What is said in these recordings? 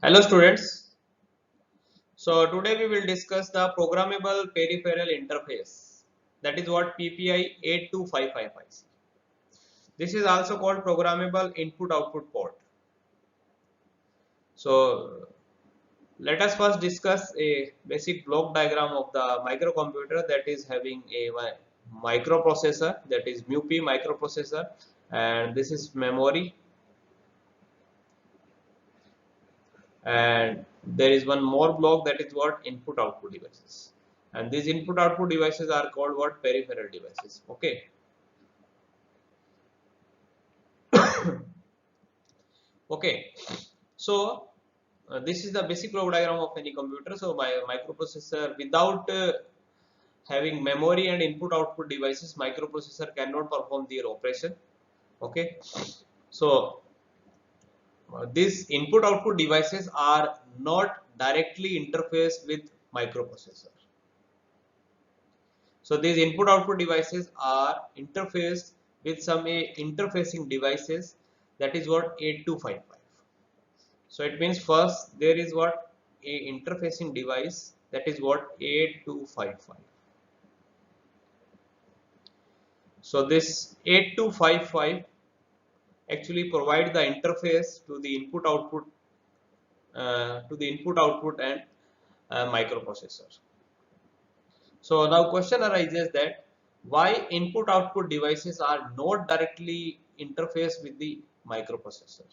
Hello students. So today we will discuss the programmable peripheral interface. That is what PPI 8255 is. This is also called programmable input output port. So let us first discuss a basic block diagram of the microcomputer that is having a microprocessor, that is MUPI microprocessor, and this is memory, and there is one more block, that is what input output devices, and these input output devices are called what peripheral devices. Okay. Okay, so this is the basic block diagram of any computer. So by microprocessor, without having memory and input output devices, microprocessor cannot perform their operation. Okay, so these input output devices are not directly interfaced with microprocessor. So these input output devices are interfaced with some interfacing devices, that is what 8255. So it means first there is what a interfacing device, that is what 8255. So this 8255 actually provide the interface to the input output and microprocessor. So now question arises that why input output devices are not directly interfaced with the microprocessor?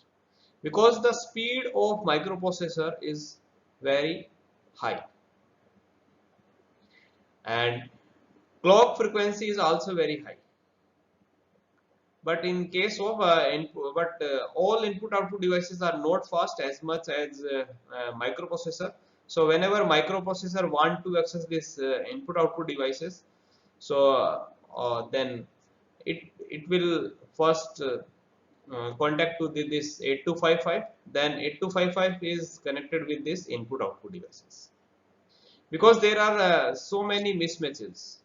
Because the speed of microprocessor is very high and clock frequency is also very high. But in case of all input output devices are not fast as much as microprocessor. So whenever microprocessor want to access this input output devices, so then it will first contact to this 8255, then 8255 is connected with this input output devices, because there are so many mismatches.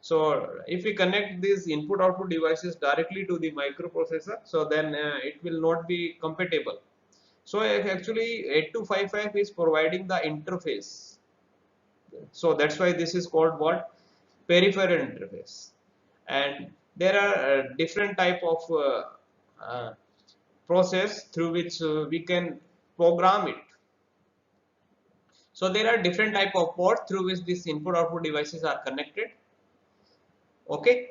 So if we connect these input output devices directly to the microprocessor, so then it will not be compatible. So actually 8255 is providing the interface. So that's why this is called what? Peripheral interface. And there are different type of uh, process through which we can program it. So there are different type of ports through which these input output devices are connected. Okay.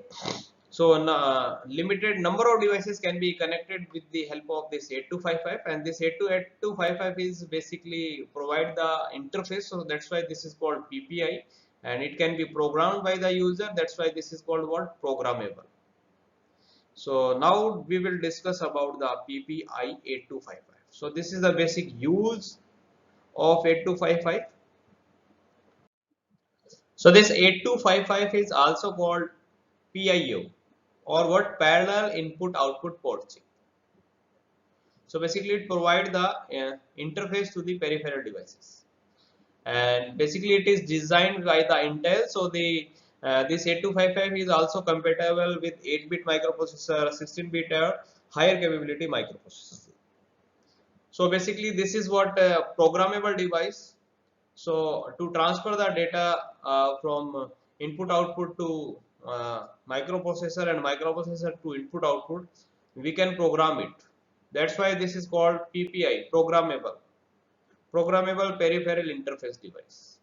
So limited number of devices can be connected with the help of this 8255, and this 8255 is basically provide the interface. So that's why this is called PPI, and it can be programmed by the user. That's why this is called what? Programmable. So now we will discuss about the PPI 8255. So this is the basic use of 8255. So this 8255 is also called PIO, or what? Parallel input output port chip. So basically it provides the interface to the peripheral devices, and basically it is designed by the Intel. So the this 8255 is also compatible with 8-bit microprocessor, 16-bit higher capability microprocessor. So basically this is what programmable device. So to transfer the data from input output to microprocessor and microprocessor to input output, we can program it. That's why this is called PPI, programmable peripheral interface device.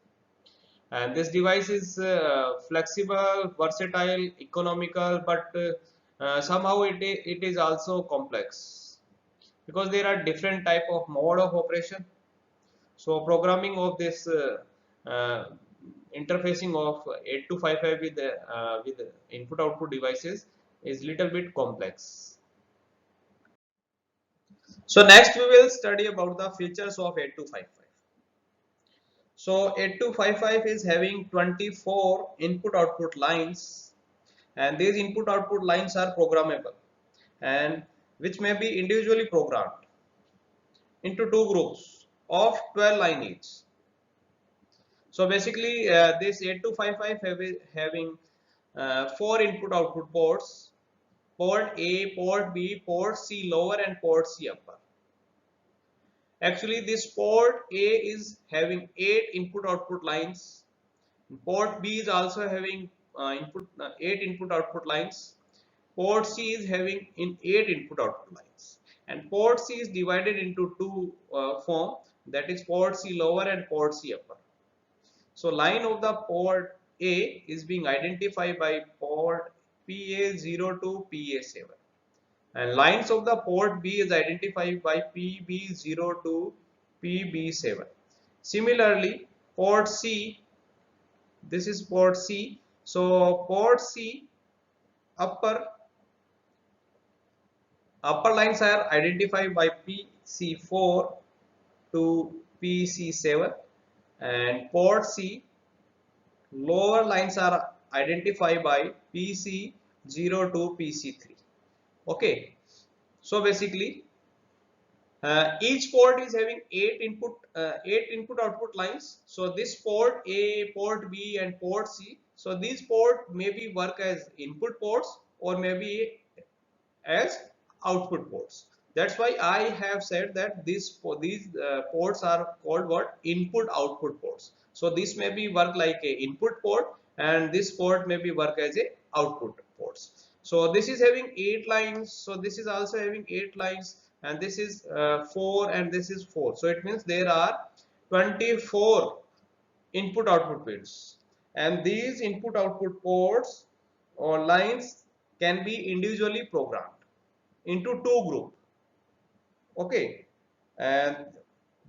And this device is flexible, versatile, economical, but somehow it is also complex, because there are different type of mode of operation. So programming of this interfacing of 8255 with input output devices is little bit complex. So next we will study about the features of 8255. So 8255 is having 24 input output lines, and these input output lines are programmable and which may be individually programmed into two groups of 12 line each. So basically this 8255 having four input output ports: port A, port B, port C lower and port C upper. Actually, this port A is having 8 input output lines. Port B is also having 8 input output lines. Port C is having 8 input output lines. And port C is divided into two form, that is port C lower and port C upper. So line of the port A is being identified by port PA0 to PA7. And lines of the port B is identified by PB0 to PB7. Similarly, port C, this is port C. So port C upper lines are identified by PC4 to PC7, and port C lower lines are identified by PC0 to PC3. Okay, so basically each port is having 8 input output lines. So this port A, port B and port C, so these port maybe work as input ports or maybe as output ports. That's why I have said that these ports are called what? Input output ports. So this may be work like a input port and this port may be work as a output ports. So this is having 8 lines. So this is also having 8 lines, and this is 4 and this is 4. So it means there are 24 input output pins, and these input output ports or lines can be individually programmed into two groups. Okay, and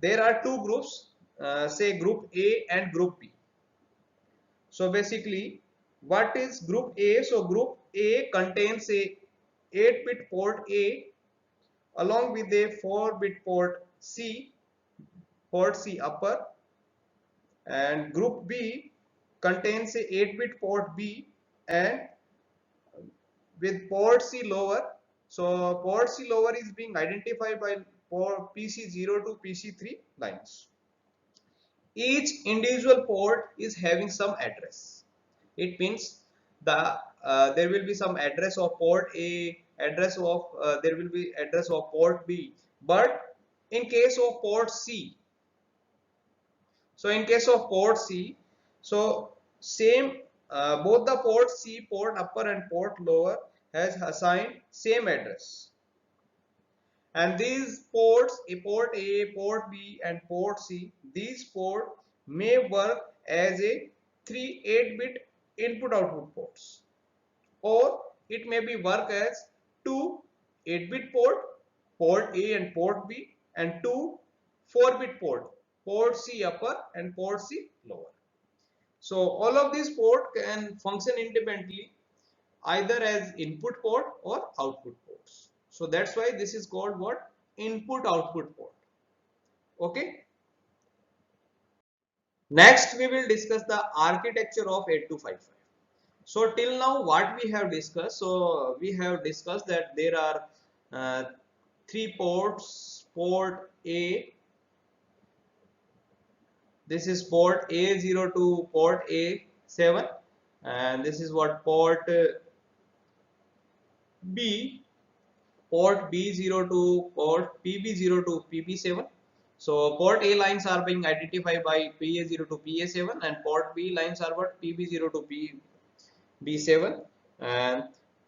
there are two groups, say group A and group B. So basically, what is group A? So group A contains a 8-bit port A along with a 4-bit port C, port C upper, and group B contains a 8-bit port B and with port C lower. So port C lower is being identified by port PC0 to PC3 lines. Each individual port is having some address. It means there will be some address of port A, address of there will be address of port B. But in case of port C, so in case of port C, so same both the port C, port upper and port lower has assigned same address. And these ports, a port A, port B and port C, these ports may work as a 3 8-bit input output ports, or it may be work as two 8-bit port A and port B, and two 4-bit port C upper and port C lower. So all of these ports can function independently either as input port or output ports. So that's why this is called what? Input output port. Okay. Next we will discuss the architecture of 8255. So till now what we have discussed, so we have discussed that there are uh, three ports, port A, this is port A0 to port A7, and this is what port B, port B0 to port PB0 to PB7. So port A lines are being identified by PA0 to PA7, and port B lines are what? PB0 to PB7, and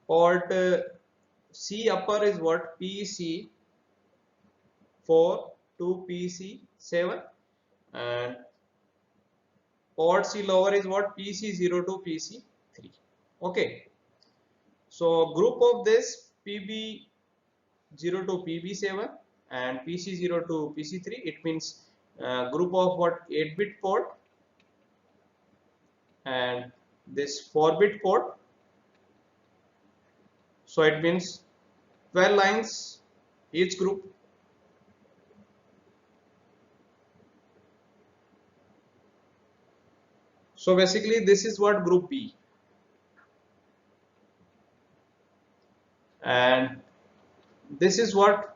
port C upper is what? PC4 to PC7, and port C lower is what? PC0 to PC3. Okay. So group of this PB0 to PB7 and PC0 to PC3, it means group of what? 8-bit port and this 4-bit port. So it means 12 lines each group. So basically this is what group B, and this is what?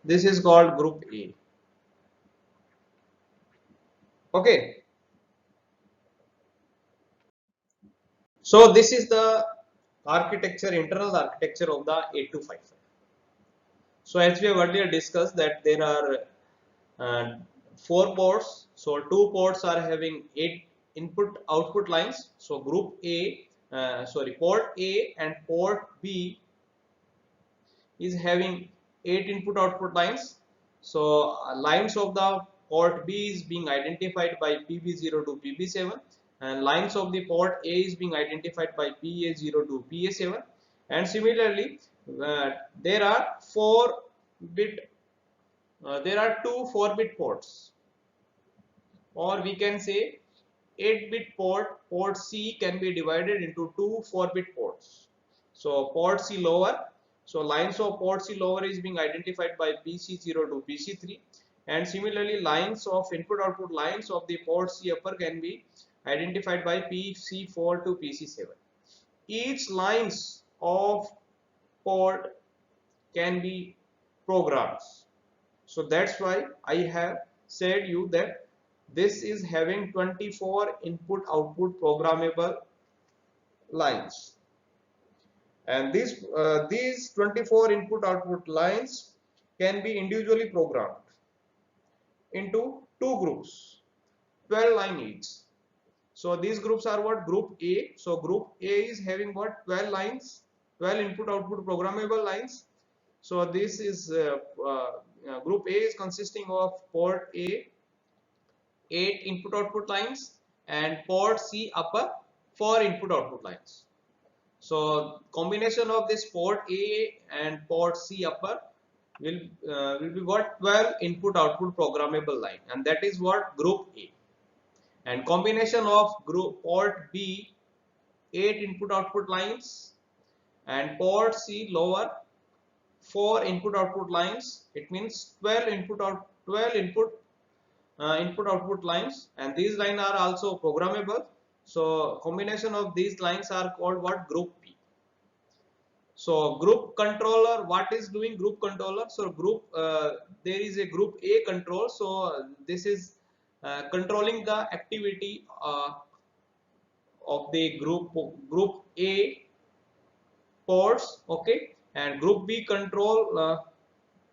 This is called group A. Okay. So this is the architecture, internal architecture of the 8255. So as we have earlier discussed that there are uh, 4 ports. So 2 ports are having 8 input output lines. So port A and port B is having 8 input output lines. So lines of the port B is being identified by PB0 to PB7, and lines of the port A is being identified by PA0 to PA7, and similarly uh, there are 4 bit there are 2 4-bit ports, or we can say 8-bit port C can be divided into 2 4-bit ports. So port C lower, so lines of port C lower is being identified by PC0 to PC3, and similarly lines of input output lines of the port C upper can be identified by PC4 to PC7. Each lines of port can be programs. So that's why I have said you that this is having 24 input output programmable lines, and these 24 input output lines can be individually programmed into 2 groups, 12 line each. So these groups are what? Group A. So group A is having what? 12 lines, 12 input output programmable lines. So this is group A is consisting of port A 8 input output lines, and port C upper 4 input output lines. So combination of this port A and port C upper will be what? 12 input output programmable line, and that is what? Group A. And combination of group port B 8 input output lines and port C lower 4 input output lines, it means 12 input output lines, and these lines are also programmable. So combination of these lines are called what? Group P. So group controller, what is doing group controller? So there is a group A control. So this is controlling the activity of the group A ports, okay, and group B control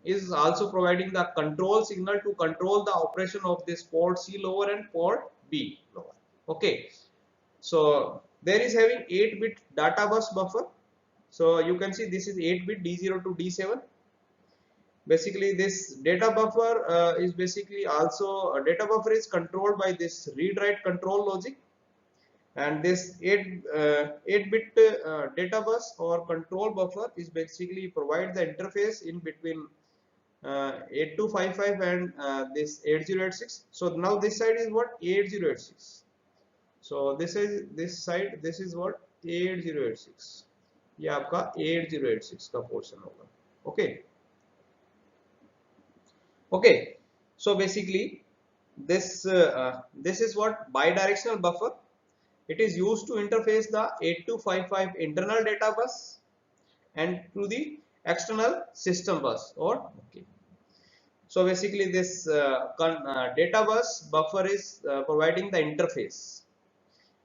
is also providing the control signal to control the operation of this port C lower and port B lower, okay. So there is having 8-bit data bus buffer. So you can see this is 8-bit D0 to D7. Basically this data buffer is basically also data buffer is controlled by this read write control logic, and this 8-bit data bus or control buffer is basically provide the interface in between 8255 and this 8086. So now this side is what? 8086. So this is this side, this is what? 8086. ये आपका 8086 का portion होगा, okay. Okay, so basically this is what? Bidirectional buffer. It is used to interface the 8255 internal data bus and to the external system bus, or okay. So basically this data bus buffer is providing the interface,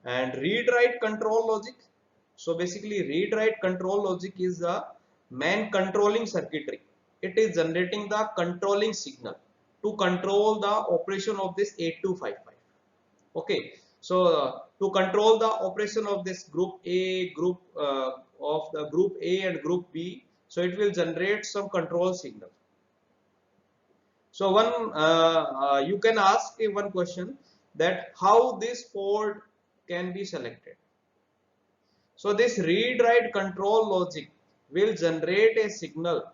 and read write control logic. So basically read write control logic is the main controlling circuitry. It is generating the controlling signal to control the operation of this 8255, okay. So to control the operation of this group A of the group A and group B, so it will generate some control signal. So you can ask one question, that how this port can be selected. So this read write control logic will generate a signal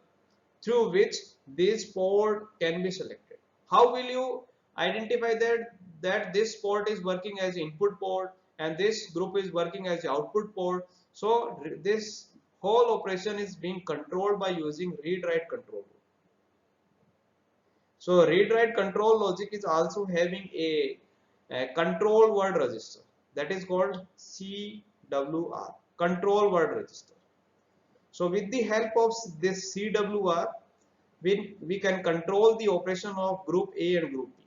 through which this port can be selected. How will you identify that this port is working as input port and this group is working as output port? So this whole operation is being controlled by using read write control. So read write control logic is also having a control word register, that is called CWR, control word register. So with the help of this CWR, we can control the operation of group A and group B.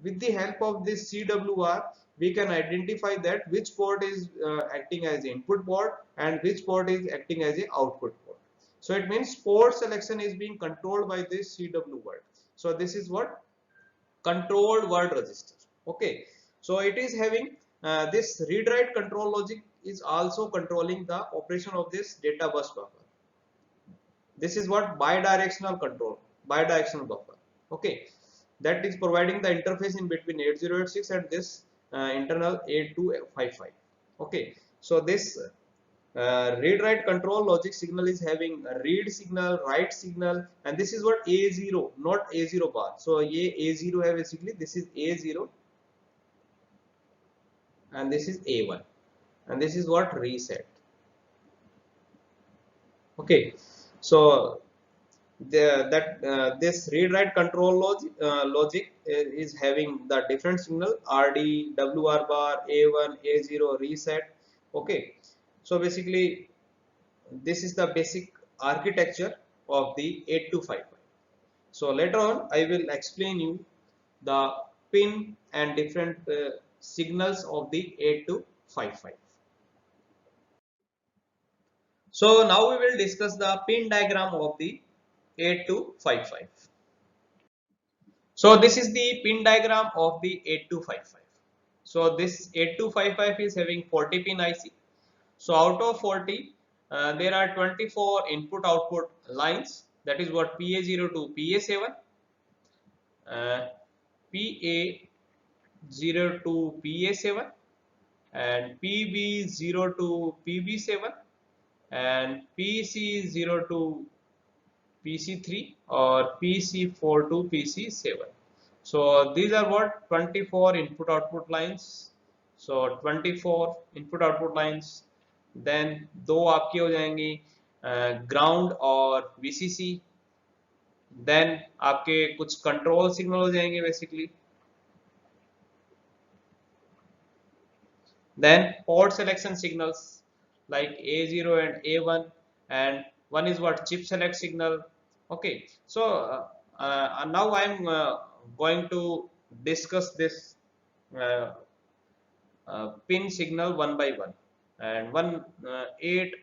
With the help of this CWR, we can identify that which port is acting as input port and which port is acting as a output port. So it means port selection is being controlled by this CW word. So this is what controlled word register. Okay, so it is having this read write control logic is also controlling the operation of this data bus buffer. This is what bidirectional control, bidirectional buffer. Okay, that is providing the interface in between 8086 and this internal 8255. Okay, so this read write control logic signal is having a read signal, write signal, and this is what A0, not A0 bar. So A0 है basically, this is A0 and this is A1, and this is what reset. Okay, so this read write control logic is having the different signal RD, WR bar, A1, A0, reset. Okay, so basically this is the basic architecture of the 8255. So later on I will explain you the pin and different signals of the 8255. So now we will discuss the pin diagram of the 8255. So this is the pin diagram of the 8255. So this 8255 is having 40 pin IC. So out of 40, there are 24 input output lines, that is what PA0 to PA7, PA0 to PA7, and PB0 to PB7, and PC0 to PC3, or PC4 to PC7. So these are what 24 input output lines. So 24 input output lines, then दो आपकी हो जाएंगी ground और VCC, then आपके कुछ control signal हो जाएंगे basically, then port selection signals like A0 and A1, and one is what chip select signal. Okay, so now I am going to discuss this uh, pin signal one by one, and 8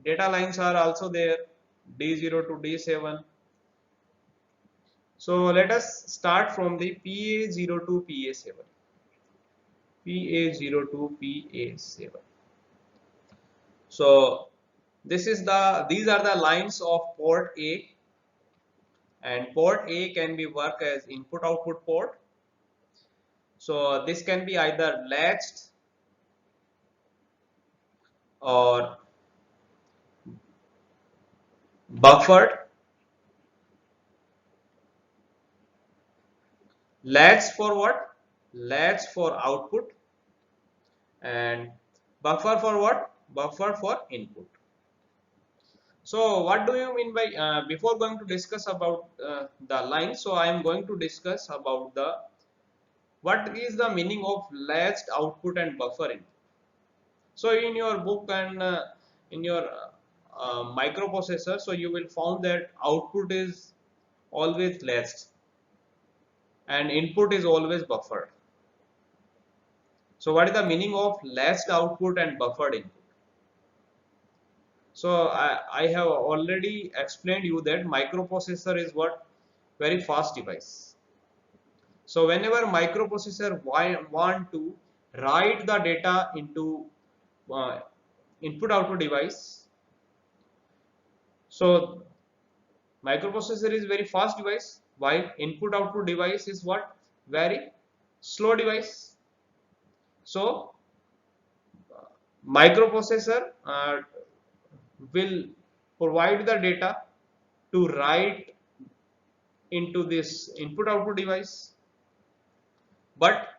data lines are also there, D0 to D7. So let us start from the PA0 to PA7. PA0 to PA7. So these are the lines of port A, and port A can be work as input output port. So this can be either latched or buffered. Latched for what? Latched for output, and buffer for what? Buffer for input. So what do you mean by before going to discuss about the line? So I am going to discuss about the what is the meaning of latched output and buffer input. So in your book and in your microprocessor, so you will found that output is always latched and input is always buffered. So what is the meaning of latched output and buffered input? So I have already explained you that microprocessor is what very fast device. So whenever microprocessor want to write the data into uh, input output device, so microprocessor is very fast device, while input output device is what very slow device. So microprocessor will provide the data to write into this input output device, but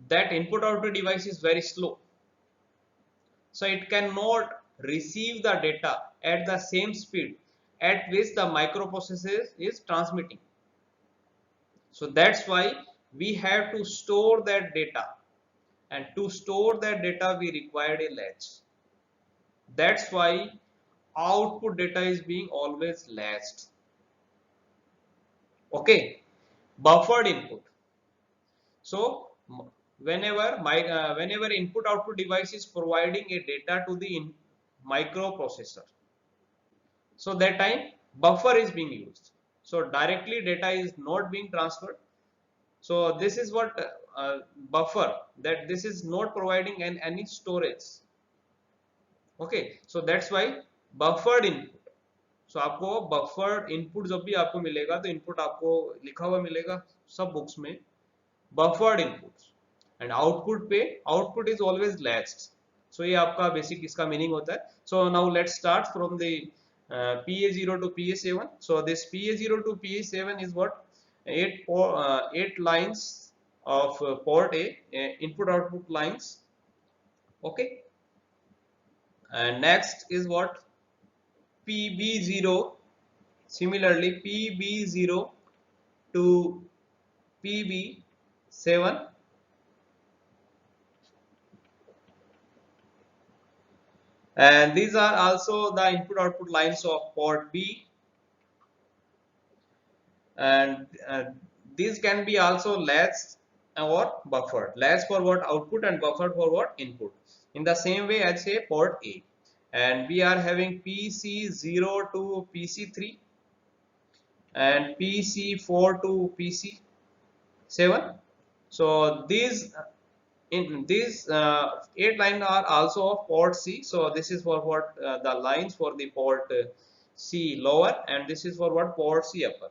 that input output device is very slow, so it cannot receive the data at the same speed at which the microprocessor is transmitting. So that's why we have to store that data, and to store that data we required a latch. That's why output data is being always latched. Okay, buffered input. So whenever input output device is providing a data to the microprocessor, So that time buffer is being used, so directly data is not being transferred. So this is what buffer, that this is not providing any storage. Okay, so that's why buffered input. So आपको buffered input जब भी आपको मिलेगा तो input आपको लिखा हुआ मिलेगा सब बुक्स में buffered inputs, and output पे output is always latched. So ये आपका बेसिक इसका मीनिंग होता है. So now let's start from the PA0 to PA7. So this PA0 to PA7 is what, eight lines of port A, input output lines. Okay, and next is what, PB0. Similarly, PB0 to PB7, and these are also the input output lines of port B, and these can be also latched or buffered. Latched for what, output, and buffered for what, input, in the same way as say port A. And we are having PC0 to PC3 and PC4 to PC7. So these in these 8 lines are also of port C. So this is for what, the lines for the port C lower, and this is for what, port C upper.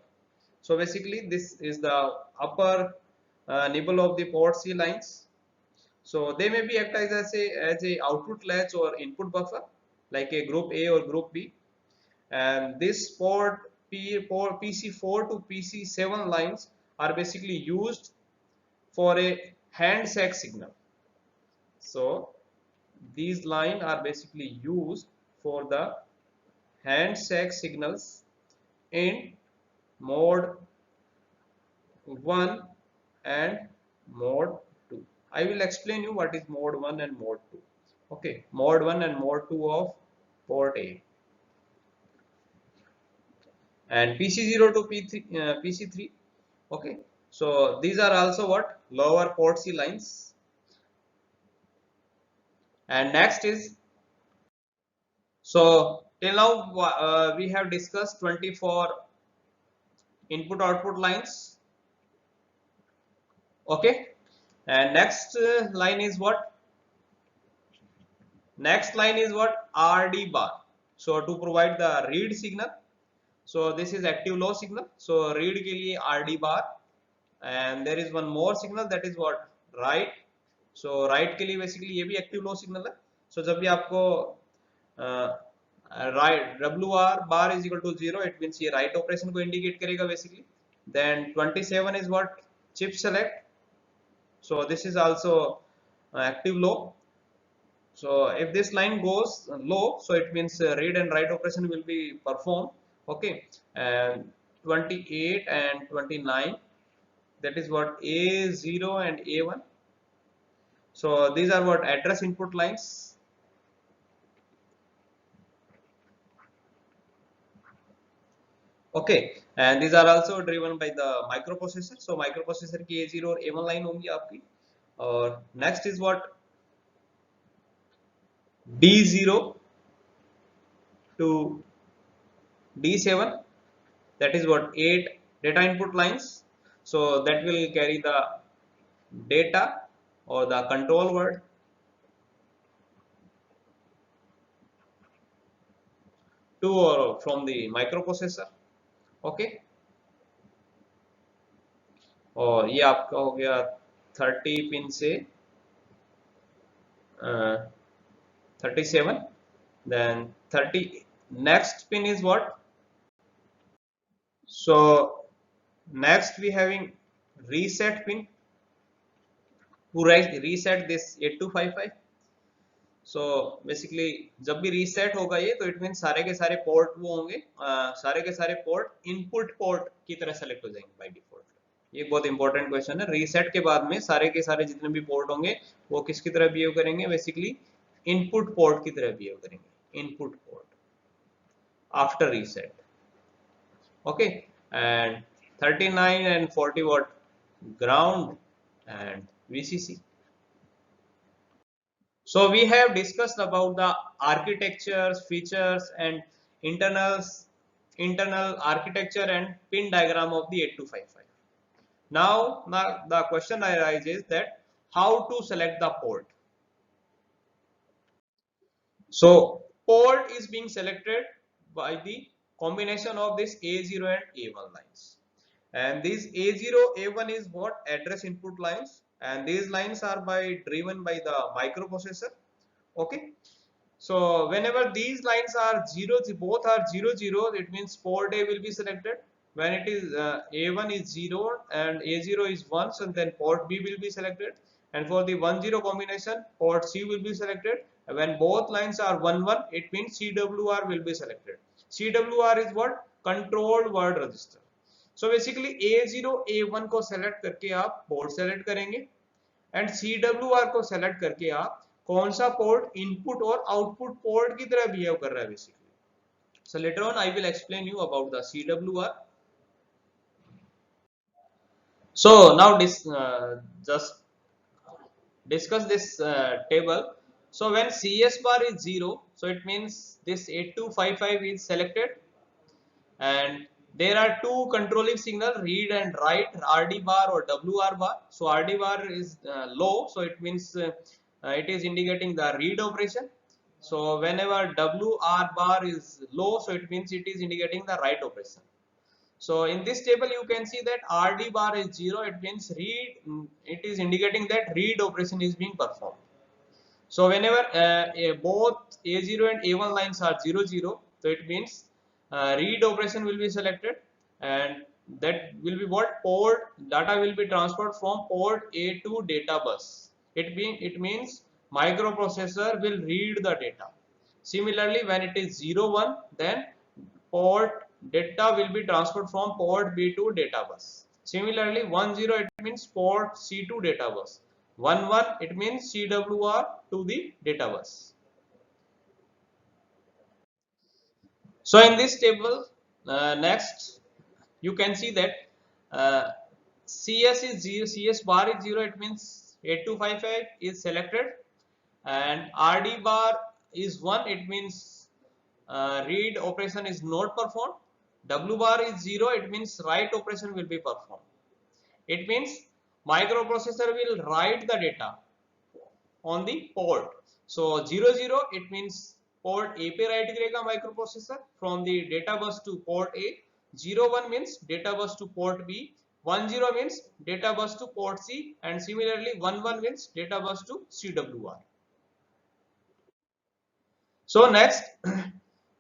So basically this is the upper nibble of the port C lines. So they may be act as a output latch or input buffer, like a group A or group B. And this port PC4 to PC7 lines are basically used for a handshake signal. So these lines are basically used for the handshake signals in mode 1 and mode 2. I will explain you what is mode 1 and mode 2. Okay, mode 1 and mode 2 of port A. And PC0 to PC3. Okay, so these are also what, lower port C lines. And next is, so till now we have discussed 24 input output lines. Okay, and next line is what, next line is what, RD bar. So to provide the read signal, so this is active low signal, so read के लिए RD bar. And there is one more signal, that is what, write. So write के लिए basically ये भी active low signal है. So जब भी आपको write WR bar is equal to 0, it means ये write operation को indicate करेगा basically. Then 27 is what, chip select. So this is also active low. So if this line goes low, so it means read and write operation will be performed. Okay, and 28 and 29, that is what, A0 and A1. So these are what, address input lines. Okay, and these are also driven by the microprocessor. So microprocessor की A0 और A1 line होंगी आपकी. और next is what, D0 to D7, that is what, 8 data input lines. So that will carry the data or the control word to or from the microprocessor. Okay, और ये आपका हो गया 30 pin से 37. Then 30 next pin is what, so next we having reset pin to reset this 8255. So basically जब भी reset होगा ये, तो it means सारे के सारे पोर्ट वो होंगे, सारे के सारे पोर्ट इनपुट पोर्ट की तरह सेलेक्ट हो जाएंगे बाय डिफॉल्ट. ये बहुत इंपॉर्टेंट क्वेश्चन है. रीसेट के बाद में सारे के सारे जितने भी पोर्ट होंगे वो किसकी तरह बिहेव करेंगे, बेसिकली इनपुट पोर्ट की तरह बिहेव करेंगे, input port after reset. Okay, and 39 and 40 watt ground and VCC. So we have discussed about the architectures, features and internal architecture and pin diagram of the 8255. Now the question arises that how to select the port. So port is being selected by the combination of this A0 and A1 lines. And these A0, A1 is what? Address input lines, and these lines are driven by the microprocessor. Okay. So whenever these lines are 0, both are 0, 0, it means port A will be selected. When it is A1 is 0 and A0 is 1, so then port B will be selected. And for the 1, 0 combination, port C will be selected. When both lines are 1, 1, it means CWR will be selected. CWR is what? Controlled word register. So basically A0, A1 को select करके आप port select करेंगे and CWR को select करके आप कौन सा port input और आउटपुट पोर्ट की तरह बिहेव कर रहा है basically. So later on I will explain you about the CWR. So now just discuss this table. So when CS bar is 0, so it means this 8255 is selected, and there are two controlling signal, read and write, RD bar or WR bar. So RD bar is low, so it means it is indicating the read operation. So whenever WR bar is low, so it means it is indicating the write operation. So in this table you can see that RD bar is 0, it means read, it is indicating that read operation is being performed. So whenever both A0 and A1 lines are 0, 0, so it means read operation will be selected, and that will be what? Port data will be transferred from port A to data bus. It means microprocessor will read the data. Similarly, when it is 0, 1, then port data will be transferred from port B to data bus. Similarly, 1, 0, it means port C to data bus. 1, 1, it means CWR to the data bus. So in this table, next you can see that CS is 0, CS bar is 0, it means 8255 is selected, and RD bar is 1, it means read operation is not performed. W bar is 0, it means write operation will be performed. It means microprocessor will write the data on the port. So 0, 0, it means port A पे write करेगा microprocessor from the data bus to port A. 0, 1 means data bus to port B. 1, 0 means data bus to port C, and similarly 1, 1 means data bus to CWR. So next,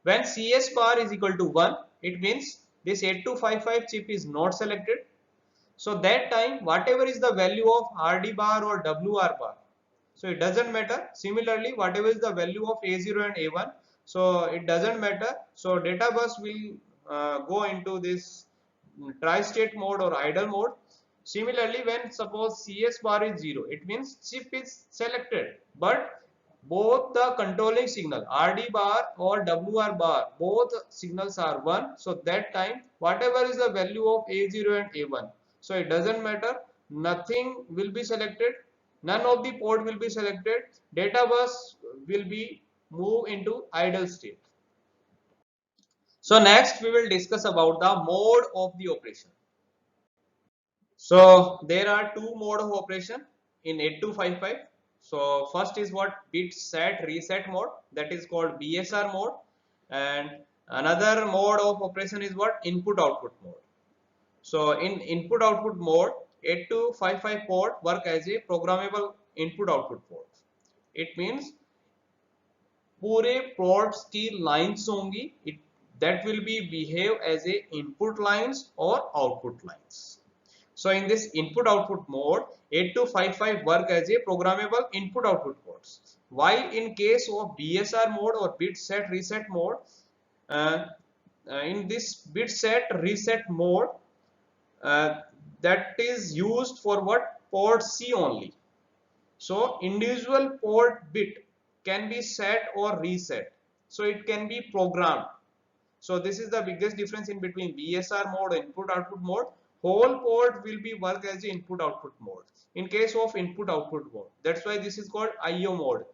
when CS bar is equal to 1, it means this 8255 chip is not selected. So that time whatever is the value of RD bar or WR bar, so it doesn't matter. Similarly, whatever is the value of A0 and A1, so it doesn't matter. So data bus will go into this tri-state mode or idle mode. Similarly, when suppose CS bar is 0, it means chip is selected, but both the controlling signal RD bar or WR bar, both signals are 1. So that time whatever is the value of A0 and A1, so it doesn't matter, nothing will be selected, none of the port will be selected, data bus will be moved into idle state. So next we will discuss about the mode of the operation. So there are two mode of operation in 8255. So first is what? Bit set reset mode, that is called BSR mode, and another mode of operation is what? Input output mode. So in input output mode, 8255 port work as a programmable input output port. It means पूरे ports की lines होंगी, that will be behave as a input lines or output lines. So in this input output mode, 8255 work as a programmable input output ports. While in case of BSR mode or bit set reset mode, in this bit set reset mode, that is used for what? Port C only. So individual port bit can be set or reset. So it can be programmed. So this is the biggest difference in between BSR mode and input output mode. Whole port will be work as the input output mode in case of input output mode. That's why this is called IO mode.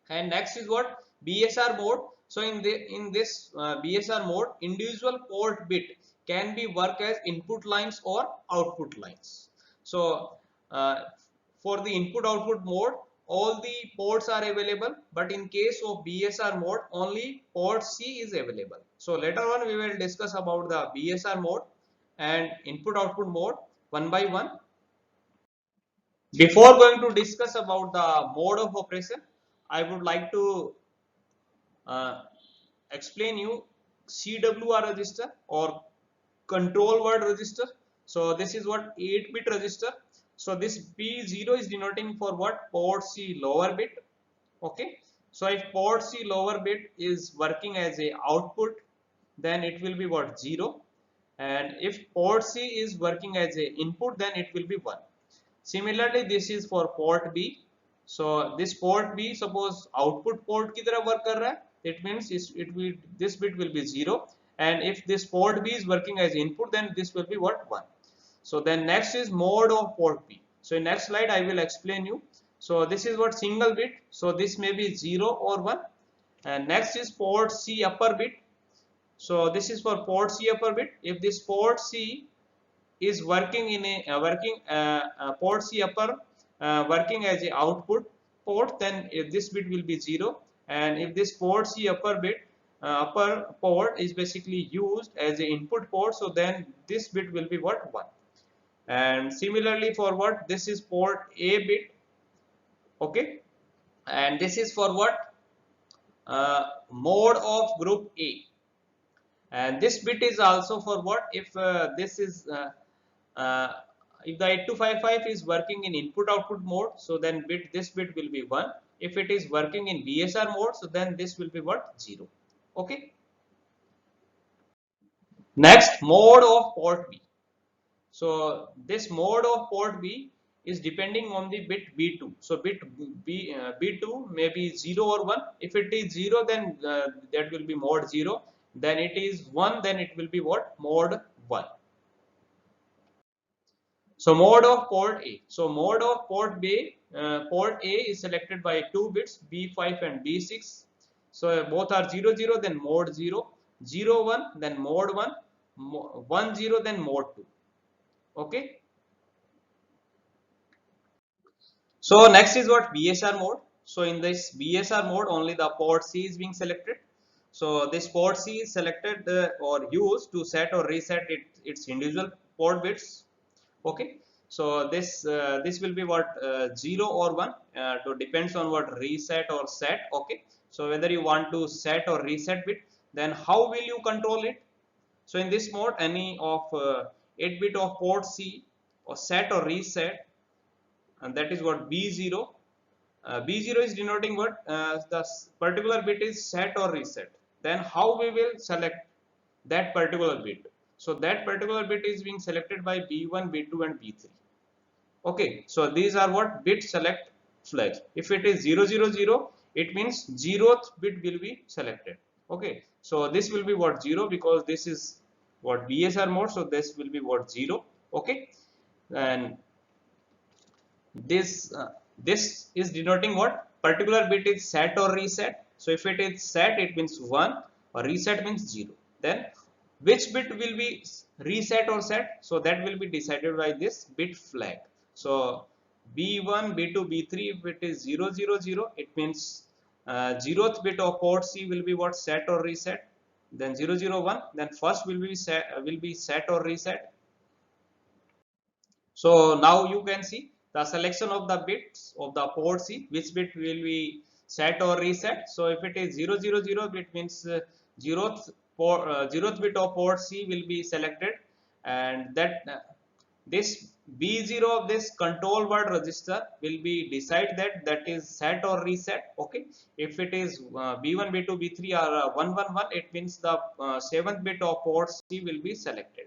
And next is what? BSR mode. So in this BSR mode, individual port bit can be work as input lines or output lines. So for the input output mode, all the ports are available, but in case of BSR mode, only port C is available. So later on we will discuss about the BSR mode and input output mode one by one. Before going to discuss about the mode of operation, I would like to uh, explain you CWR register or control word register. So this is what 8-bit register. So this P0 is denoting for what? Port C lower bit. Okay. So if port C lower bit is working as a output, then it will be what? 0. And if port C is working as a input, then it will be 1. Similarly, this is for port B. So this port B, suppose output port की तरह work कर रहा है, it means this bit will be 0. And if this port B is working as input, then this will be what? 1. So then next is mode of port B. So in next slide I will explain you. So this is what single bit. So this may be 0 or 1. And next is port C upper bit. So this is for port C upper bit. If this port C is working in a port C upper working as a output port, then if this bit will be 0. And if this port C upper bit upper port is basically used as a input port, so then this bit will be what? 1. And similarly for what? This is port A bit. Okay. And this is for what? Mode of group A. And this bit is also for what? If this is uh, if the 8255 is working in input output mode, so then this bit will be 1. If it is working in BSR mode, so then this will be what? 0. Okay. Next, mode of port B. So this mode of port B is depending on the bit B2. So bit B2 may be 0 or 1. If it is 0, then that will be mode 0. Then it is 1, then it will be what? Mode 1. So mode of port A. So mode of port A is selected by 2 bits B5 and B6. So both are 0 0, then mode 0, 0 1, then mode 1, 1 0, then mode 2. Okay. So next is what? BSR mode. So in this BSR mode, only the port C is being selected. So this port C is selected or used to set or reset its individual port bits. Okay. So this will be what? 0 or 1. So depends on what? Reset or set. Okay. So whether you want to set or reset bit, then how will you control it? So in this mode, any of 8 bit of port C or set or reset, and that is what? B0. B0 is denoting what? The particular bit is set or reset. Then how we will select that particular bit? So that particular bit is being selected by B1, B2 and B3. Okay, so these are what? Bit select flags. If it is 0 0 0, it means 0th bit will be selected. Okay, so this will be what? 0, because this is what? BSR mode, so this will be what? 0. Okay, and this is denoting what? Particular bit is set or reset. So if it is set, it means 1, or reset means 0. Then which bit will be reset or set? So that will be decided by this bit flag. So B1, B2, B3, if it is 0 0 0, it means 0th bit of port C will be what? Set or reset. Then 0 0 1, then first will be set or reset. So now you can see the selection of the bits of the port C, which bit will be set or reset. So if it is 0 0 0, it means 0th bit of port C will be selected, and that this B0 of this control word register will be decide that is set or reset. Okay, if it is B1, B2, B3 or 1 1 1, it means the 7th bit of port C will be selected.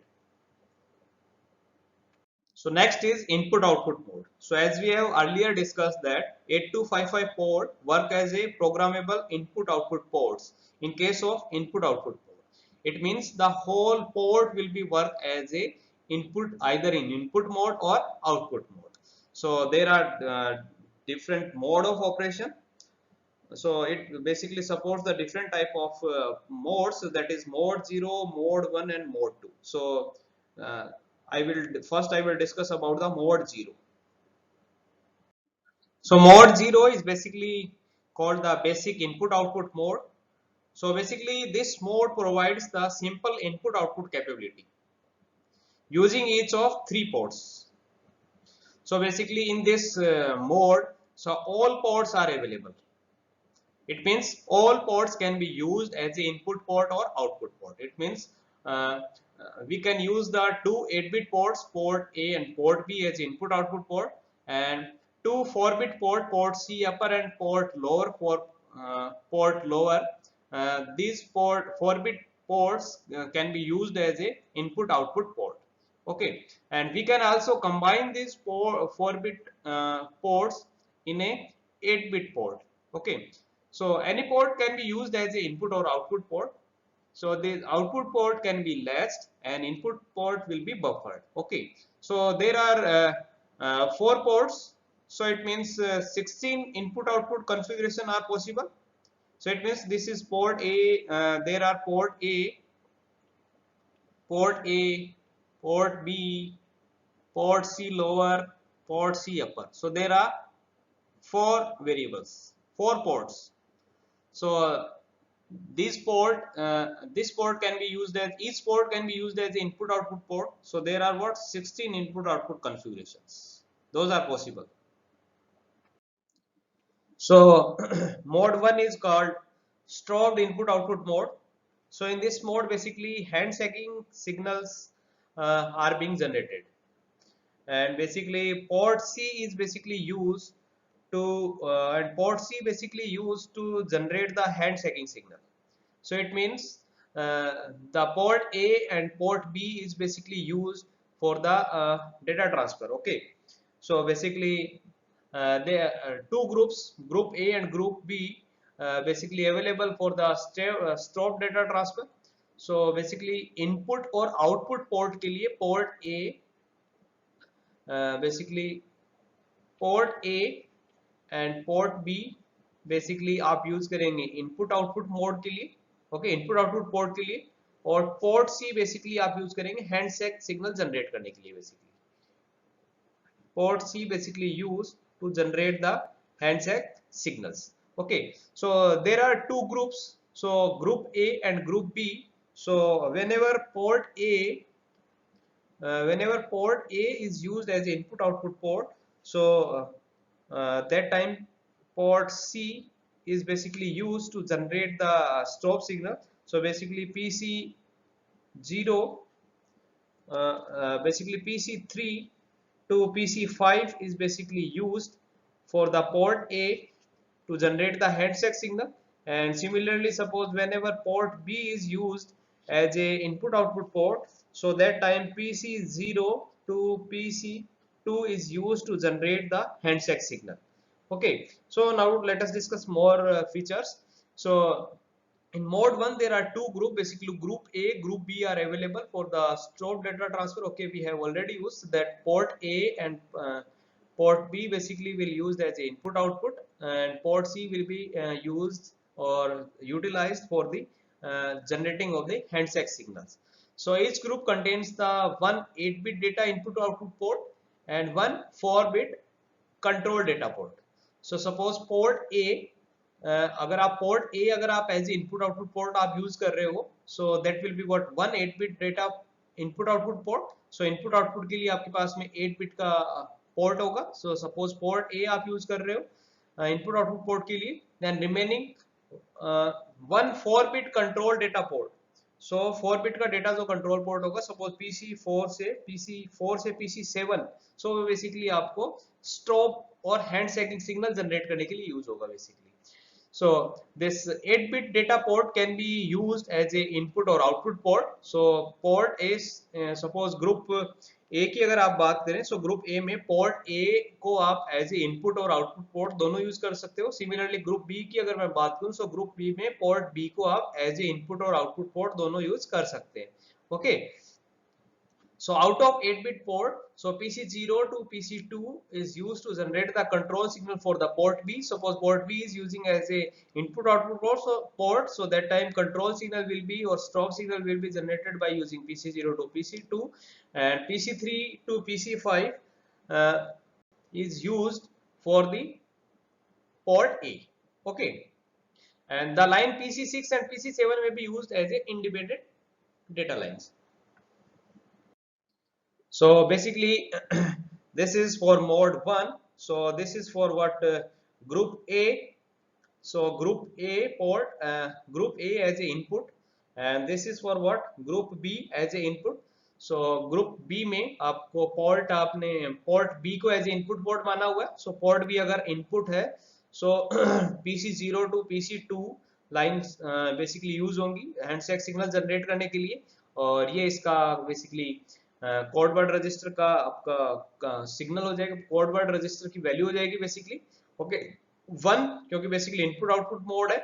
So next is input output mode. So as we have earlier discussed that 8255 port work as a programmable input output ports in case of input output port. It means the whole port will be work as a input either in input mode or output mode. So there are different mode of operation. So it basically supports the different type of modes, so that is mode 0, mode 1 and mode 2. So uh, I will discuss about the mode 0. So mode 0 is basically called the basic input output mode. So basically this mode provides the simple input output capability using each of 3 ports. So basically in this mode, so all ports are available. It means all ports can be used as a input port or output port. It means we can use the two 8-bit ports, port A and port B, as input output port, and two 4-bit port C upper and port lower, port lower. These 4-bit ports can be used as a input output port. Okay, and we can also combine these 4-bit ports in a 8-bit port. Okay, so any port can be used as a input or output port. So the output port can be latched and input port will be buffered. Okay, so there are 4 ports. So it means 16 input output configuration are possible. So it means this is port A. There are port A, port B, port C lower, port C upper. So there are 4 variables, 4 ports. So this port can be used as, each port can be used as the input output port. So there are what, 16 input output configurations. Those are possible. So mode 1 is called strobed input output mode. So in this mode basically hand shaking signals are being generated, and basically port C is basically used to and port C basically used to generate the hand shaking signal. So it means the port A and port B is basically used for the data transfer. Okay, so basically there are two groups, group A and group B, basically available for the stop data transfer. So basically input और output port के लिए port A, basically port A and port B basically आप use करेंगे input output mode के लिए. Okay, input output port के लिए. और पोर्ट सी बेसिकली आप यूज करेंगे हैंडसेक सिग्नल जनरेट करने के लिए. Basically port C basically use to generate the handshake signals. Okay, so there are two groups, so group A and group B. So whenever port A is used as input output port, so that time port C is basically used to generate the stop signal. So basically PC0, basically PC3 to PC5 is basically used for the port A to generate the handshake signal. And similarly, suppose whenever port B is used as a input output port, so that time PC0 to PC2 is used to generate the handshake signal. Okay, so now let us discuss more features. So in mode 1 there are two groups, basically group A, group B are available for the stored data transfer. Okay, we have already used that port A and port B basically will used as a input output, and port C will be used or utilized for the generating of the handshake signals. So each group contains the one 8-bit data input output port and one 4-bit control data port. So suppose port A, अगर आप port A अगर आप as input output port आप use कर रहे हो, so that will be what 1 8-bit data input output port. So input output के लिए आपके पास में 8-bit का पोर्ट होगा. सो सपोज पोर्ट ए आप यूज कर रहे हो इनपुट आउटपुट पोर्ट के लिए, then remaining 1 4-bit control data port. So 4-bit का डेटा जो कंट्रोल पोर्ट होगा, सपोज PC4 से PC7, सो बेसिकली आपको स्टॉप और हैंड शेकिंग सिग्नल जनरेट करने के लिए यूज होगा basically. So this 8-bit data port can be used as a input or output port. So port is suppose group A की अगर आप बात करें, so group A में port A को आप as a input और output port दोनों यूज कर सकते हो. Similarly group B की अगर मैं बात करूं, so group B में port B को आप as a input और output port दोनों यूज कर सकते हैं. Okay, So out of 8-bit port, so PC0 to PC2 is used to generate the control signal for the port B. Suppose port B is using as a input output port, so that time control signal will be or stop signal will be generated by using PC0 to PC2, and PC3 to PC5 uh, is used for the port A. Okay, and the line PC6 and PC7 may be used as a independent data lines. So basically this is for mode 1. So this is for what group A. So group A port, group A as a input, and this is for what group B as a input. So group B में आपको port आपने port B को as a input port माना हुआ है. So port B अगर input है, so PC0 to PC2 lines basically use होंगी handshake signal generate करने के लिए, और ये इसका basically कोड वर्ड रजिस्टर का आपका सिग्नल हो जाएगा, कोड वर्ड रजिस्टर की वैल्यू हो जाएगी बेसिकली. ओके, 1 क्योंकि बेसिकली इनपुट आउटपुट मोड है.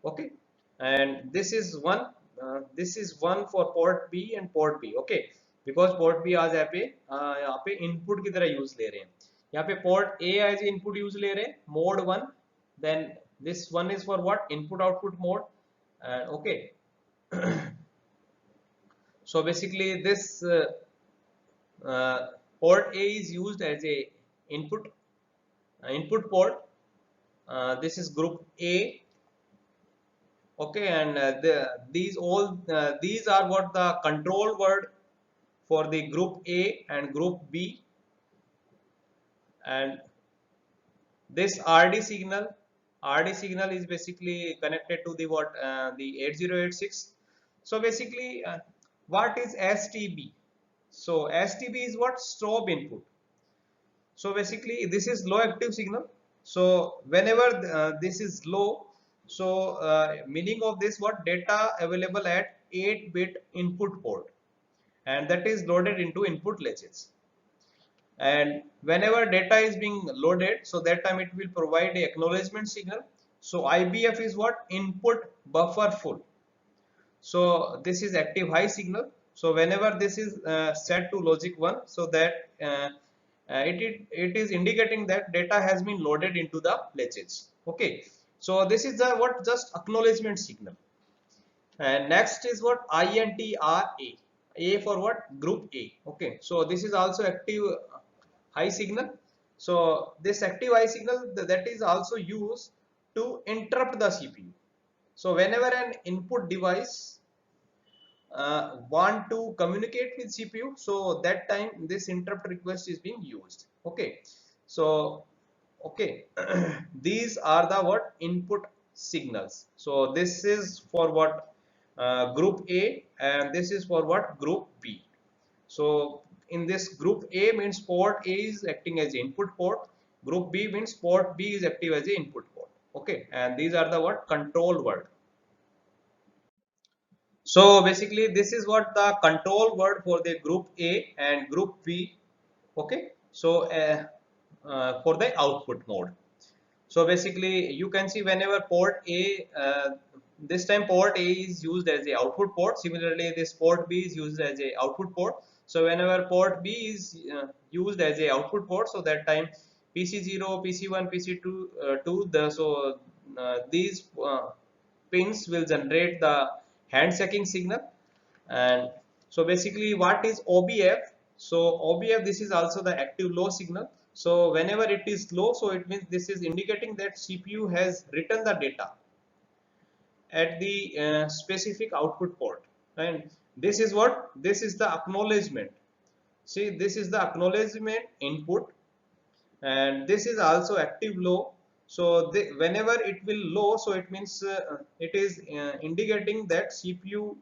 Okay, and this is 1 for port B and port B. Okay, because port B आज यहाँ पे इनपुट की तरह यूज ले रहे हैं. यहाँ पे port A as input use ले रहे हैं mode 1. Then this 1 is for what input output mode. Okay, so basically this port A is used as a input port. This is group A. Okay, and these are what the control word for the group A and group B, and this RD signal is basically connected to the what the 8086. So basically what is STB? So STB is what stop input. So basically this is low active signal. So whenever this is low, so meaning of this what data available at 8-bit input port, and that is loaded into input latches. And whenever data is being loaded, so that time it will provide a acknowledgement signal. So IBF is what input buffer full. So this is active high signal. So whenever this is set to logic 1, so that it is indicating that data has been loaded into the latches. Okay, so this is the what just acknowledgement signal. And next is what INTRA. A for what group A. Okay, so this is also active high signal. So this active high signal that is also used to interrupt the CPU. So whenever an input device want to communicate with CPU, so that time this interrupt request is being used. Okay, so okay these are the what input signals. So this is for what group A, and this is for what group B. So in this group A means port A is acting as input port, group B means port B is active as a input port. Okay, and these are the what control word. So basically this is what the control word for the group A and group B. Okay, so for the output mode. So basically you can see whenever port A, this time port A is used as a output port. Similarly this port B is used as a output port. So whenever port B is used as a output port, so that time PC0, PC1, PC2, these pins will generate the handshaking signal. And so basically what is OBF? So OBF, this is also the active low signal. So whenever it is low, so it means this is indicating that CPU has written the data at the specific output port. And this is what, this is the acknowledgement. See, this is the acknowledgement input, and this is also active low. So whenever it will low, so it means it is indicating that CPU,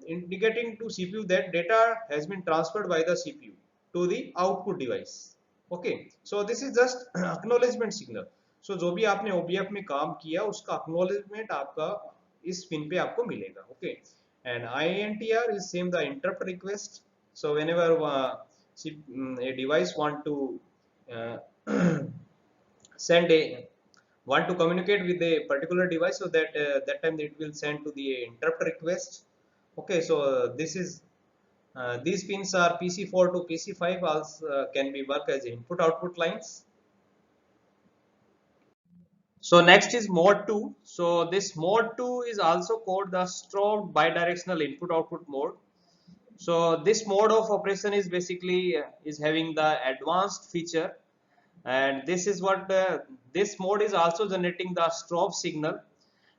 indicating to CPU that data has been transferred by the CPU to the output device. Okay, so this is just acknowledgement signal. So जो भी आपने OBF में काम किया उसका acknowledgement आपका इस pin पे आपको मिलेगा. Okay, and INTR is same the interrupt request. So whenever a device want to send a want to communicate with a particular device, so that that time it will send to the interrupt request. Okay, so this is These pins are PC4 to PC5 also can be work as input output lines. So next is mode 2. So this mode 2 is also called the strobe bidirectional input output mode. So this mode of operation is basically is having the advanced feature, and this is what this mode is also generating the strobe signal,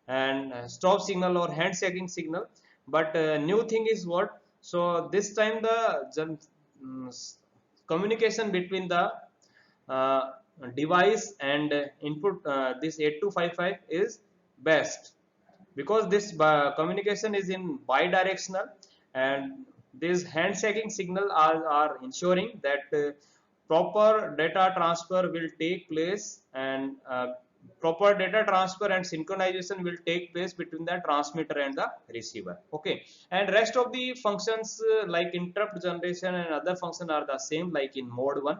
and strobe signal or hand shaking signal. But new thing is what? So this time the communication between the uh, device and input this 8255 is best, because this communication is in bidirectional, and these handshaking signal are ensuring that proper data transfer will take place, and proper data transfer and synchronization will take place between the transmitter and the receiver. Okay, and rest of the functions like interrupt generation and other function are the same like in mode 1.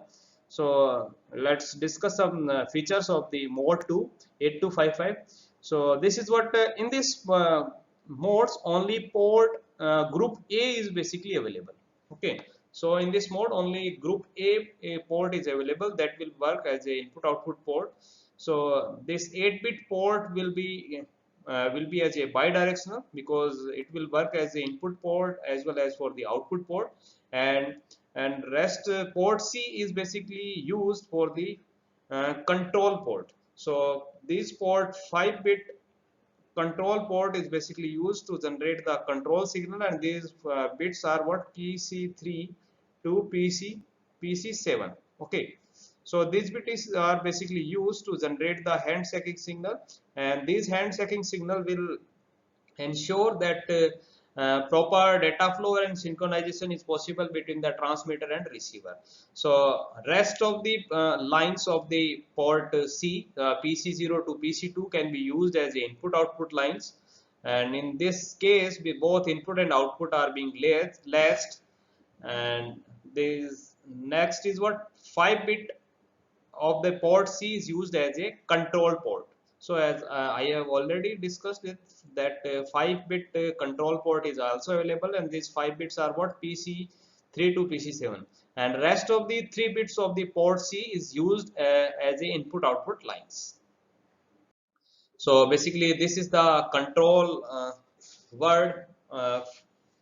So let's discuss some features of the mode 2 8255. So this is what in this modes only port group A is basically available. Okay, so in this mode only group A port is available, that will work as a input output port. So this 8-bit port will be as a bidirectional, because it will work as a input port as well as for the output port, and rest port C is basically used for the control port. So this port 5-bit control port is basically used to generate the control signal, and these bits are what PC3 to PC7. Okay, so these bits are basically used to generate the hand shaking signal, and these hand shaking signal will ensure that proper data flow and synchronization is possible between the transmitter and receiver. So rest of the lines of the port C, PC0 to PC2 can be used as input output lines, and in this case both input and output are being latched. And this next is what 5-bit of the port C is used as a control port. So as I have already discussed it, that 5-bit control port is also available, and these 5 bits are what PC3 to PC7, and rest of the 3 bits of the port C is used as a input output lines. So basically this is the word uh,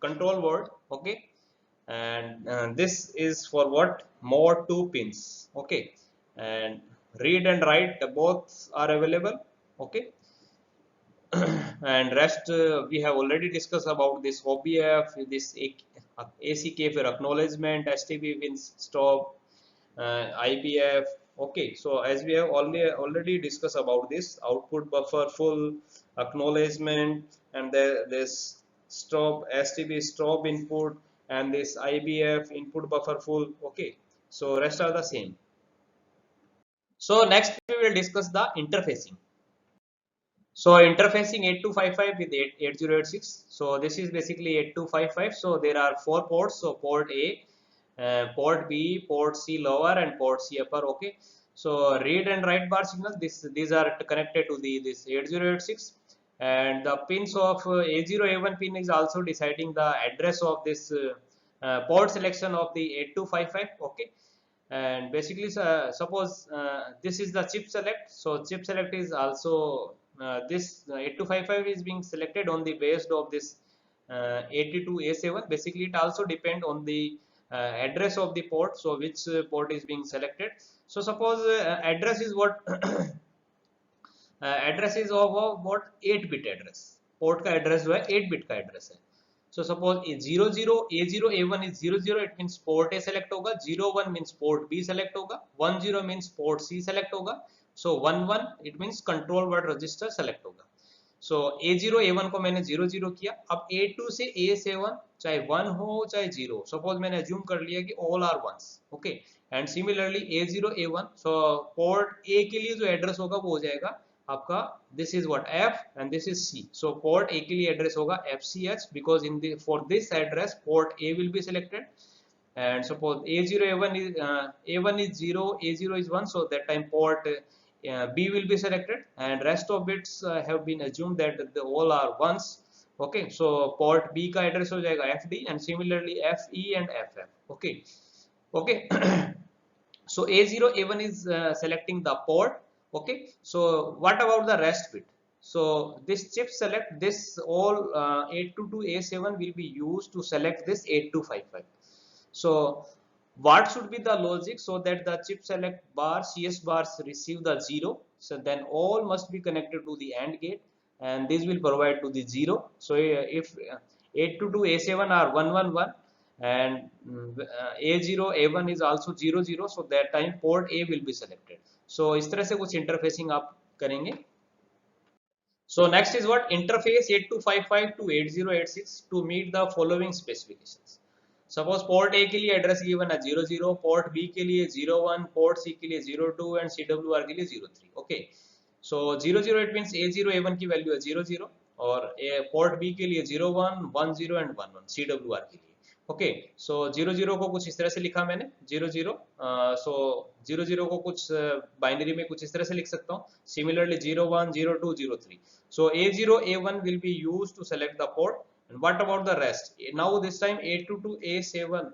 control word. Okay, and this is for what more 2 pins. Okay, and read and write both are available. Okay, and rest we have already discussed about this OBF, this ACK for acknowledgement, STB wins stop, IBF. Okay, so as we have already discussed about this output buffer full, acknowledgement, and this stop STB stop input, and this IBF input buffer full. Okay, so rest are the same. So next we will discuss the interfacing. So interfacing 8255 with 8086. So this is basically 8255. So there are 4 ports. So port A, port B, port C lower, and port C upper. Okay. So read and write bar signals. These are connected to this 8086, and the pins of A0 A1 pin is also deciding the address of this port selection of the 8255. Okay. And basically suppose this is the chip select. So chip select is also this 8255 is being selected on the based of this 82A7. Basically it also depend on the address of the port, so which port is being selected. So suppose address is what address is of what 8-bit address, port का address जो है 8-bit का address है. So suppose 00 A0 A1 is 00, it means port A select होगा, 01 means port B select होगा, 10 means port C select होगा, so 11 it means control word register select होगा. So A0 A1 को मैंने 00 किया. अब A2 से A7 चाहे 1 हो चाहे 0, सपोज मैंने अज्यूम कर लिया कि all are ones. Okay, and similarly A0 A1, so port A के लिए जो एड्रेस होगा वो हो जाएगा आपका this is what F and this is C. So port A के लिए एड्रेस होगा FCH, because in the for this address port A will be selected. And suppose A0 A1 is A1 is 0, A0 is 1, so that time port B will be selected, and rest of bits have been assumed that all are ones. Okay, so port B का address हो जाएगा FD and similarly FE and FF. Okay, okay. So A0 A1 is selecting the port. Okay, so what about the rest bit? So this chip select this all 822 A7 will be used to select this 8255. So what should be the logic so that the chip select bar CS bars receive the 0? So then all must be connected to the AND gate and this will provide to the 0. So if 822 A7 are 111 and A0 A1 is also 00, so that time port A will be selected. So इस तरह से कुछ interfacing आप करेंगे. So next is what? Interface 8255 to 8086 to meet the following specifications. Suppose port A के लिए address given है 00, port B के लिए 01, port C के लिए 02 and CWR के लिए 03. Okay, so 00 it means A0 A1 की वैल्यू है 00 और port B के लिए 01, 10 and 11 CWR के लिए. ओके, सो 00 को कुछ इस तरह से लिखा मैंने 00. सो 00 को कुछ बाइनरी में कुछ इस तरह से लिख सकता हूँ. Similarly 01, 02, 03. So A0 A1 will be used to select the port. And what about the rest? Now this time 822 A7,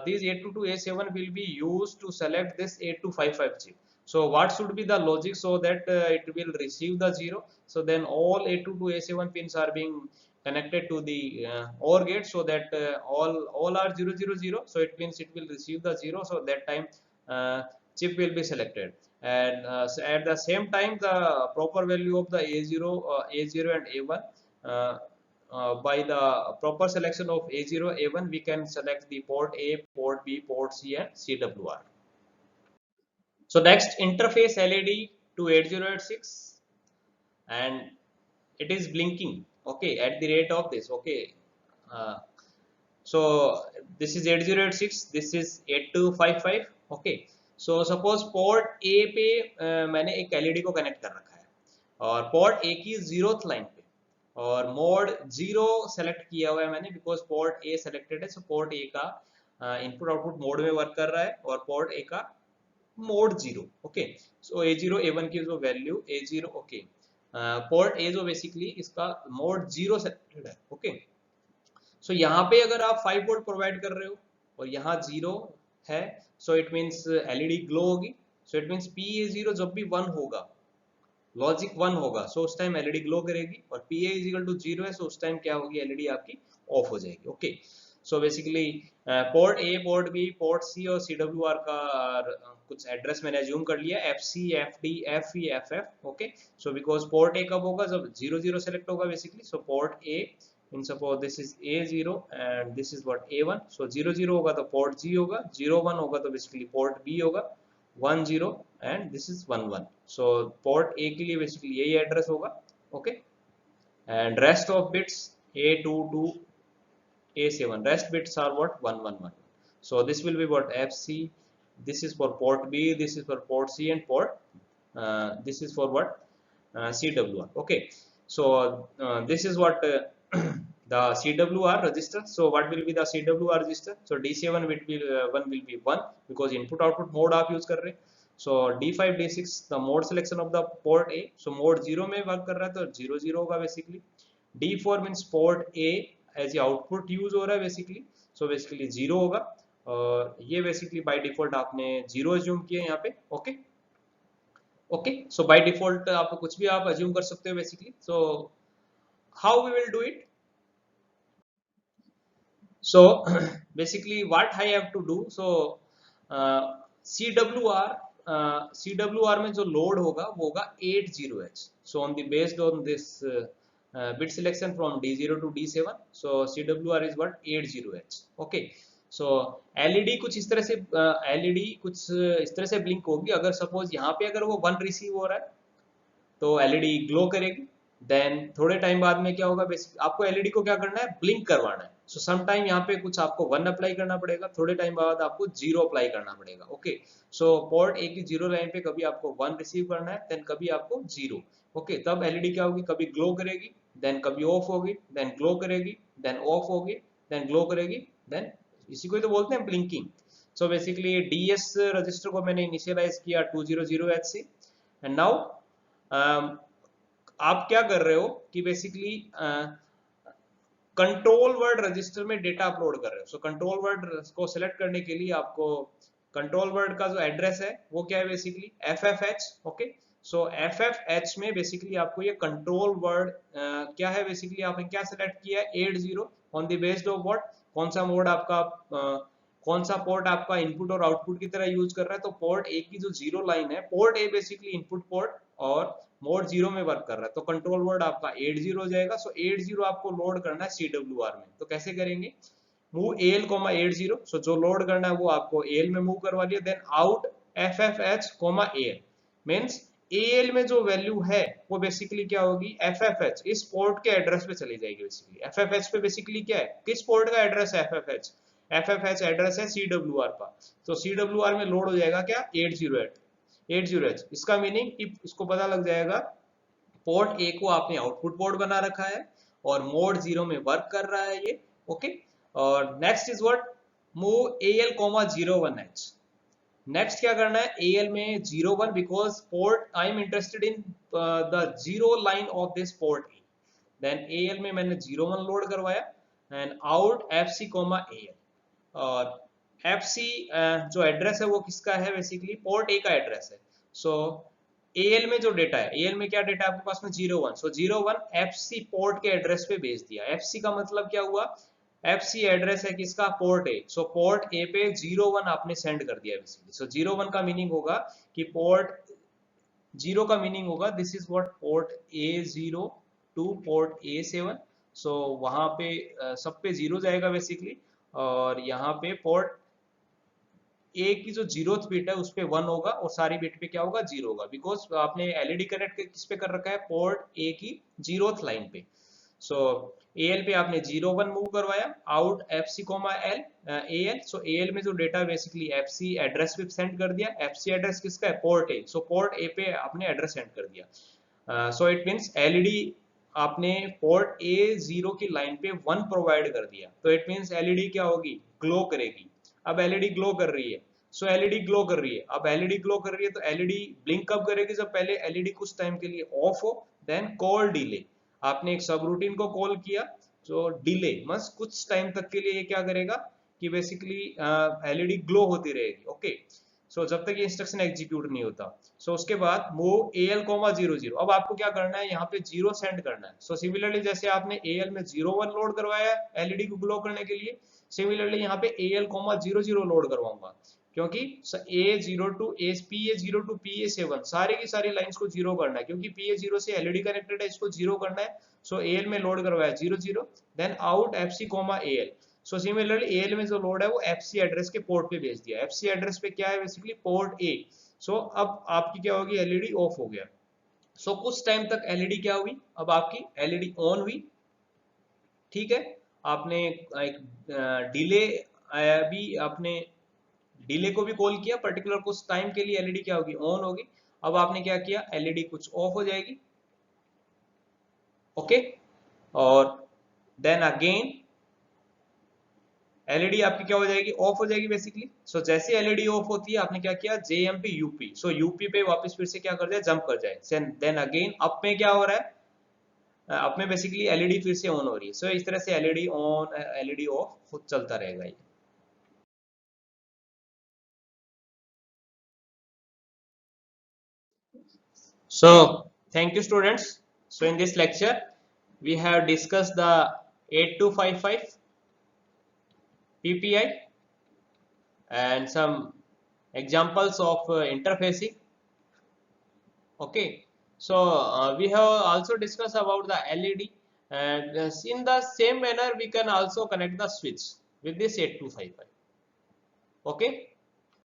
these 822 A7 will be used to select this 8255 chip. So what should be the logic so that it will receive the 0? So then all 822 A7 pins are being connected to the OR gate so that all are 000. So it means it will receive the 0. So that time chip will be selected. And at the same time the proper value of the A0 and A1 by the proper selection of A0 A1 we can select the port A, port B, port C and CWR. So next, interface LED to 8086 and it is blinking, okay, at the rate of this. Okay, so this is 8086, this is 8255. okay, so suppose port A पे मैंने एक LED को connect कर रखा है और port A की 0th line पे और मोड 0 सेलेक्ट किया हुआ है मैंने बिकॉज पोर्ट A सेलेक्टेड है. सो पोर्ट A का इनपुट आउटपुट मोड में वर्क कर रहा है और पोर्ट A का मोड 0. ओके, सो A0 A1 की जो value A0, okay, port A जो बेसिकली इसका मोड 0 सेलेक्टेड है. ओके, सो यहाँ पे अगर आप 5 वोल्ट प्रोवाइड कर रहे हो और यहाँ 0 है, so it means LED glow होगी. सो इट मींस PA0 जब भी 1 होगा, लॉजिक 1 होगा, सो उस टाइम एलईडी ग्लो करेगी और PA is equal to 0 है, सो उस टाइम क्या होगी, एलईडी आपकी ऑफ हो जाएगी. Okay, so basically port A, port B, port C और CWR का कुछ एड्रेस मैंने अज्यूम कर लिया, FC, FD, FE, FF. Okay, so because port A कब होगा, जब 00 सेलेक्ट होगा basically. So port A in suppose this is A0 and this is what A1. सो 00 होगा तो पोर्ट G होगा, 01 होगा तो बेसिकली पोर्ट B होगा, 10 and this is 11. So port A के लिए बेसिकली यही एड्रेस होगा. Okay, and rest of bits A2 to A7, rest bits are what, 111. So this will be what, FC, this is for port B, this is for port C and port this is for what, CWR. Okay, so this is what the CWR register. So what will be the CWR register? So D7 will be 1 will be 1 because input output mode आप use कर रहे हैं. So D5 D6 the mode selection of the port A. So mode 0 में work कर रहा है तो 00 होगा basically. D4 means port A as A output use हो रहा है बेसिकली. सो बेसिकली 0 होगा और ये बेसिकली बाय डिफॉल्ट आपने 0 अज्यूम किया यहाँ पे. Okay, okay, so by default आप कुछ भी आप अज्यूम कर सकते हो basically. So how we will do it? So basically what I have to do, so CWR में जो लोड होगा वो होगा 80H. So on the based on this bit selection from D0 to D7, so CWR is what, 80H. okay, so LED कुछ इस तरह से LED कुछ इस तरह से ब्लिंक होगी. अगर सपोज यहाँ पे अगर वो 1 रिसीव हो रहा है तो LED ग्लो करेगी. देन थोड़े टाइम बाद में क्या होगा, बेसिक आपको LED को क्या करना है, ब्लिंक करवाना है. सो सम टाइम यहाँ पे कुछ आपको 1 अप्लाई करना पड़ेगा, थोड़े टाइम बाद आपको 0 अप्लाई करना पड़ेगा. ओके, सो पोर्ट A की 0 लाइन पे कभी आपको 1 रिसीव करना है, देन कभी आपको 0. ओके, तब LED क्या होगी, कभी ग्लो करेगी, देन कभी ऑफ होगी, देन ग्लो करेगी, देन ऑफ होगी, देन ग्लो करेगी, देन इसी को ही तो बोलते हैं blinking. So basically DS register को मैंने इनिशियलाइज किया 200H से. एंड नाउ आप क्या कर रहे हो कि बेसिकली कंट्रोल वर्ड रजिस्टर में डेटा अपलोड कर रहे हो। सो कंट्रोल वर्ड को सिलेक्ट करने के लिए आपको कंट्रोल वर्ड का जो एड्रेस है वो क्या है बेसिकली FFH। ओके, सो FFH में बेसिकली आपको ये कंट्रोल वर्ड क्या है बेसिकली आपने क्या सिलेक्ट किया है 80 on the based of what, कौन सा मोड आपका कौन सा पोर्ट आपका इनपुट और आउटपुट की तरह यूज कर रहा है। तो पोर्ट ए की जो जीरो लाइन है, port A basically input port और मोड 0 में वर्क कर रहा है, तो कंट्रोल वर्ड आपका 80 हो जाएगा। सो 80 आपको लोड करना है CWR में। तो कैसे करेंगे, मूव AL 80, सो जो लोड करना है वो आपको AL में मूव करवा दिया। Then out FFH AL means AL में जो वैल्यू है वो बेसिकली क्या होगी, FFH इस पोर्ट के एड्रेस पे चली जाएगी। बेसिकली FFH पे बेसिकली क्या है, किस पोर्ट का एड्रेस है FFH एड्रेस है CWR का। तो CWR में लोड हो जाएगा क्या 80H। इसका मीनिंग कि इसको पता लग जाएगा पोर्ट ए को आपने आउटपुट पोर्ट बना रखा है और मोड 0 में वर्क कर रहा है ये। ओके, और next is what, move AL 01H। Next क्या करना है, AL में 01 because port I am interested in the zero line of this port A. Then AL में मैंने 01 लोड करवाया एंड आउट FC AL। और FC जो एड्रेस है वो किसका है, बेसिकली पोर्ट ए का एड्रेस है। सो AL में जो डेटा है, AL में क्या डेटा है आपके पास में 01, सो 01 FC पोर्ट के एड्रेस पे भेज दिया। FC का मतलब क्या हुआ, FC एड्रेस है किसका, port A. So port A पे 01 आपने सेंड कर दिया बेसिकली। सो 01 का मीनिंग होगा कि पोर्ट 0 का मीनिंग होगा this is what port A0 two port A7। सो वहां पे सब पे 0 जाएगा बेसिकली, और यहाँ पे पोर्ट ए की जो 0th बिट है उस पे 1 होगा और सारी बिट पे क्या होगा 0 होगा, बिकॉज आपने LED कनेक्ट किस पे कर रखा है, पोर्ट ए की 0th लाइन पे। सो AL पे आपने 01 मूव करवाया, आउट FC L AL। सो AL में जो डेटा बेसिकली FC एड्रेस पे सेंड कर दिया। FC एड्रेस किसका है, port A. So port A पे आपने एड्रेस सेंड कर दिया। सो इट मींस LED आपने पोर्ट A0 की लाइन पे 1 प्रोवाइड कर दिया, तो इट मींस LED क्या होगी, ग्लो करेगी। अब LED ग्लो कर रही है, सो LED ग्लो कर रही है। अब LED ग्लो कर रही है तो LED ब्लिंक कब करेगी, जब पहले LED कुछ टाइम के लिए ऑफ हो। देन कॉल डिले, आपने एक सब रूटीन को कॉल किया, तो डिले मस कुछ टाइम तक के लिए ये क्या करेगा कि बेसिकली LED ग्लो होती रहेगी। ओके, सो जब तक ये इंस्ट्रक्शन एग्जीक्यूट नहीं होता। सो उसके बाद मूव AL 00। अब आपको क्या करना है, यहाँ पे 0 सेंड करना है। सो सिमिलरली जैसे आपने AL में 01 लोड करवाया LED को ग्लो करने के लिए, सिमिलरली यहाँ पे AL 00 लोड करवाऊंगा, क्योंकि A0 to PA0 to PA7 सारी की सारी लाइंस को 0 करना है, क्योंकि PA0 से LED कनेक्टेड है, इसको 0 करना है। सो AL में लोड करवाया 00, then out FC AL। So similarly AL में जो लोड है वो FC एड्रेस के पोर्ट पे भेज दिया। FC एड्रेस पे क्या है बेसिकली, पोर्ट A। सो अब आपकी क्या होगी, LED ऑफ हो गया। सो कुछ टाइम तक LED क्या हुई, अब आपकी LED ऑन हुई। ठीक है, आपने एक डिले भी आपने डिले को भी कॉल किया, पर्टिकुलर कुछ टाइम के लिए LED क्या होगी, ऑन होगी। अब आपने क्या किया, LED कुछ ऑफ हो जाएगी। ओके, और देन अगेन LED आपकी क्या हो जाएगी, ऑफ हो जाएगी बेसिकली। सो जैसे LED ऑफ होती है आपने क्या किया, JMP UP। सो UP पे वापस फिर से क्या कर जाए, जंप कर जाए। देन अगेन अप में क्या हो रहा है, अप में बेसिकली LED फिर से ऑन हो रही है। सो इस तरह से LED ऑन LED ऑफ चलता रहेगा ये। So thank you students. So in this lecture we have discussed the 8255 PPI and some examples of interfacing. Okay, so we have also discussed about the LED, and in the same manner we can also connect the switch with this 8255. Okay.